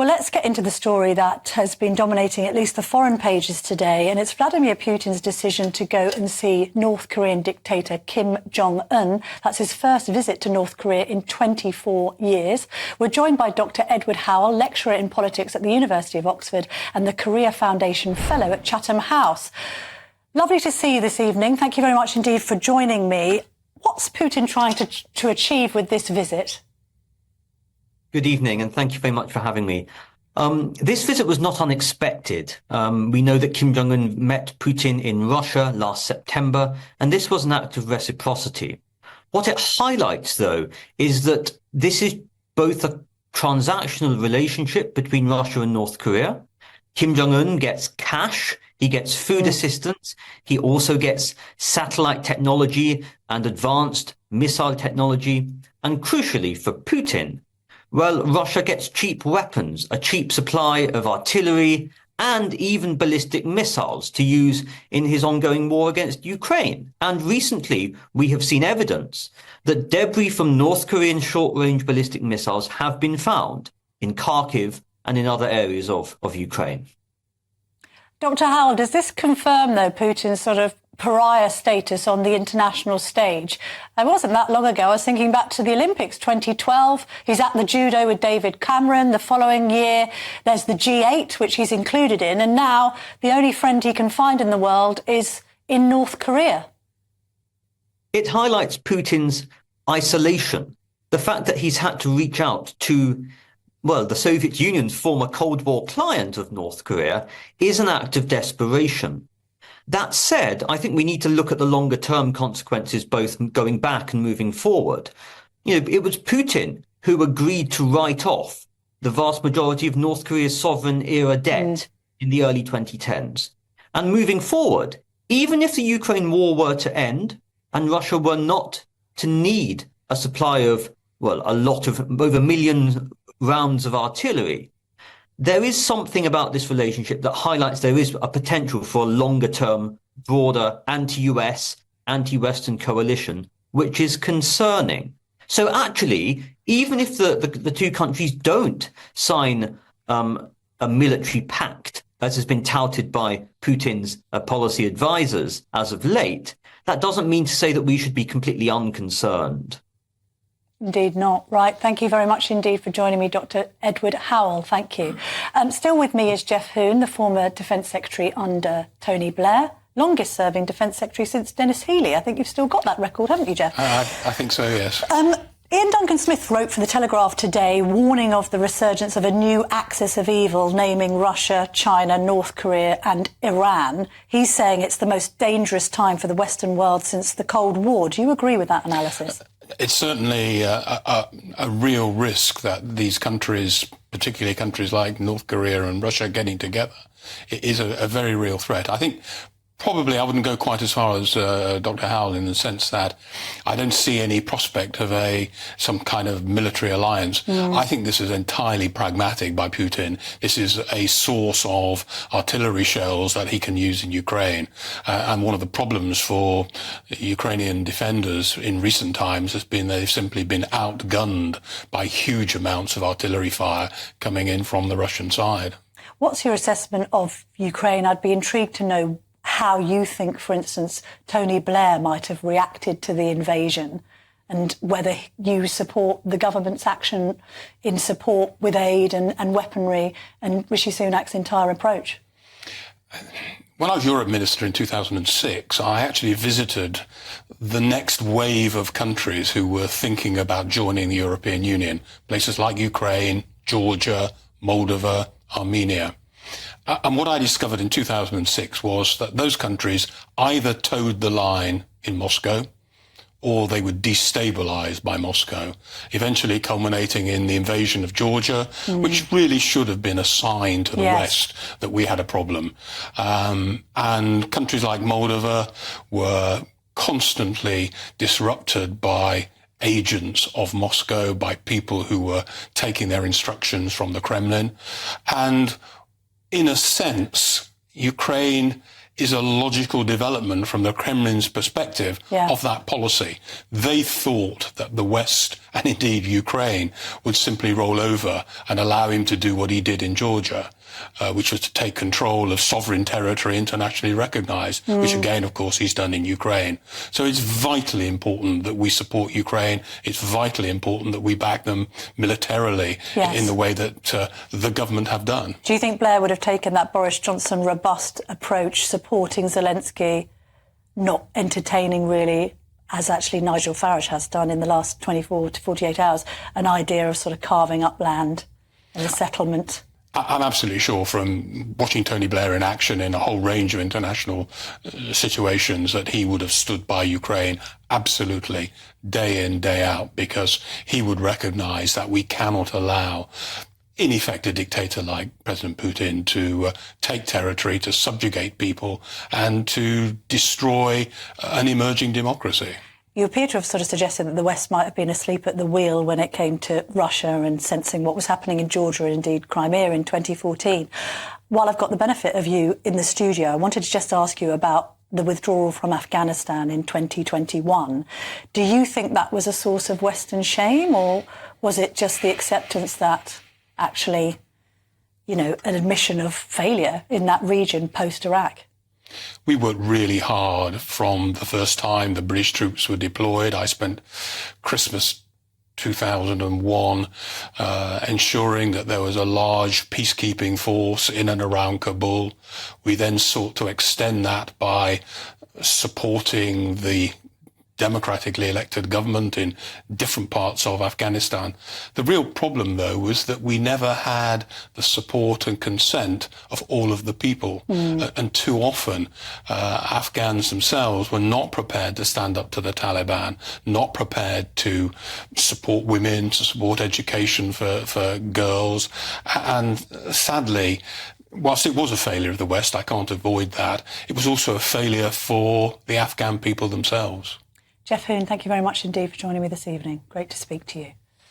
Well, let's get into the story that has been dominating at least the foreign pages today, and it's Vladimir Putin's decision to go and see North Korean dictator Kim Jong-un. That's his first visit to North Korea in 24 years. We're joined by Dr. Edward Howell, lecturer in politics at the University of Oxford and the Korea Foundation Fellow at Chatham House. Lovely to see you this evening. Thank you very much indeed for joining me. What's Putin trying to achieve with this visit? Good evening, and thank you very much for having me. This visit was not unexpected. We know that Kim Jong-un met Putin in Russia last September, and this was an act of reciprocity. What it highlights, though, is that this is both a transactional relationship between Russia and North Korea. Kim Jong-un gets cash, he gets food assistance, he also gets satellite technology and advanced missile technology, and crucially for Putin, well, Russia gets cheap weapons, a cheap supply of artillery, and even ballistic missiles to use in his ongoing war against Ukraine. And recently, we have seen evidence that debris from North Korean short-range ballistic missiles have been found in Kharkiv and in other areas of Ukraine. Dr. Howell, does this confirm, though, Putin's sort of pariah status on the international stage? It wasn't that long ago. I was thinking back to the Olympics 2012. He's at the judo with David Cameron. The following year, there's the G8, which he's included in. And now the only friend he can find in the world is in North Korea. It highlights Putin's isolation, the fact that he's had to reach out to, well, the Soviet Union's former Cold War client of North Korea is an act of desperation. That said, I think we need to look at the longer term consequences, both going back and moving forward. You know, it was Putin who agreed to write off the vast majority of North Korea's sovereign era debt in the early 2010s. And moving forward, even if the Ukraine war were to end and Russia were not to need a supply of, well, a lot of over a million rounds of artillery, there is something about this relationship that highlights there is a potential for a longer-term, broader anti-US, anti-Western coalition, which is concerning. So actually, even if the two countries don't sign a military pact, as has been touted by Putin's policy advisors as of late, that doesn't mean to say that we should be completely unconcerned. Indeed not. Right. Thank you very much indeed for joining me, Dr. Edward Howell. Thank you. Still with me is Jeff Hoon, the former Defence Secretary under Tony Blair, longest-serving Defence Secretary since Dennis Healey. I think you've still got that record, haven't you, Jeff? I think so, yes. Ian Duncan-Smith wrote for The Telegraph today, warning of the resurgence of a new axis of evil, naming Russia, China, North Korea and Iran. He's saying it's the most dangerous time for the Western world since the Cold War. Do you agree with that analysis? It's certainly a real risk that these countries, particularly countries like North Korea and Russia, getting together, it is a very real threat. I think probably I wouldn't go quite as far as Dr. Howell in the sense that I don't see any prospect of some kind of military alliance. I think this is entirely pragmatic by Putin. This is a source of artillery shells that he can use in Ukraine. And one of the problems for Ukrainian defenders in recent times has been they've simply been outgunned by huge amounts of artillery fire coming in from the Russian side. What's your assessment of Ukraine? I'd be intrigued to know how you think, for instance, Tony Blair might have reacted to the invasion and whether you support the government's action in support with aid and weaponry and Rishi Sunak's entire approach. When I was Europe Minister in 2006, I actually visited the next wave of countries who were thinking about joining the European Union, places like Ukraine, Georgia, Moldova, Armenia. And what I discovered in 2006 was that those countries either towed the line in Moscow or they were destabilized by Moscow, eventually culminating in the invasion of Georgia, which really should have been a sign to the West that we had a problem. And countries like Moldova were constantly disrupted by agents of Moscow, by people who were taking their instructions from the Kremlin. And in a sense, Ukraine is a logical development from the Kremlin's perspective of that policy. They thought that the West, and indeed Ukraine, would simply roll over and allow him to do what he did in Georgia, which was to take control of sovereign territory internationally recognized, which again, of course, he's done in Ukraine. So it's vitally important that we support Ukraine. It's vitally important that we back them militarily in the way that the government have done. Do you think Blair would have taken that Boris Johnson robust approach, supporting Zelensky, not entertaining really, as actually Nigel Farage has done in the last 24 to 48 hours, an idea of sort of carving up land and a settlement? I'm absolutely sure from watching Tony Blair in action in a whole range of international situations that he would have stood by Ukraine absolutely day in, day out, because he would recognize that we cannot allow, in effect, a dictator like President Putin to take territory, to subjugate people, and to destroy an emerging democracy. You appear to have sort of suggested that the West might have been asleep at the wheel when it came to Russia and sensing what was happening in Georgia and indeed Crimea in 2014. While I've got the benefit of you in the studio, I wanted to just ask you about the withdrawal from Afghanistan in 2021. Do you think that was a source of Western shame, or was it just the acceptance that actually, you know, an admission of failure in that region post-Iraq? We worked really hard from the first time the British troops were deployed. I spent Christmas 2001 ensuring that there was a large peacekeeping force in and around Kabul. We then sought to extend that by supporting the democratically elected government in different parts of Afghanistan. The real problem, though, was that we never had the support and consent of all of the people. And too often, Afghans themselves were not prepared to stand up to the Taliban, not prepared to support women, to support education for girls. And sadly, whilst it was a failure of the West, I can't avoid that, it was also a failure for the Afghan people themselves. Jeff Hoon, thank you very much indeed for joining me this evening. Great to speak to you.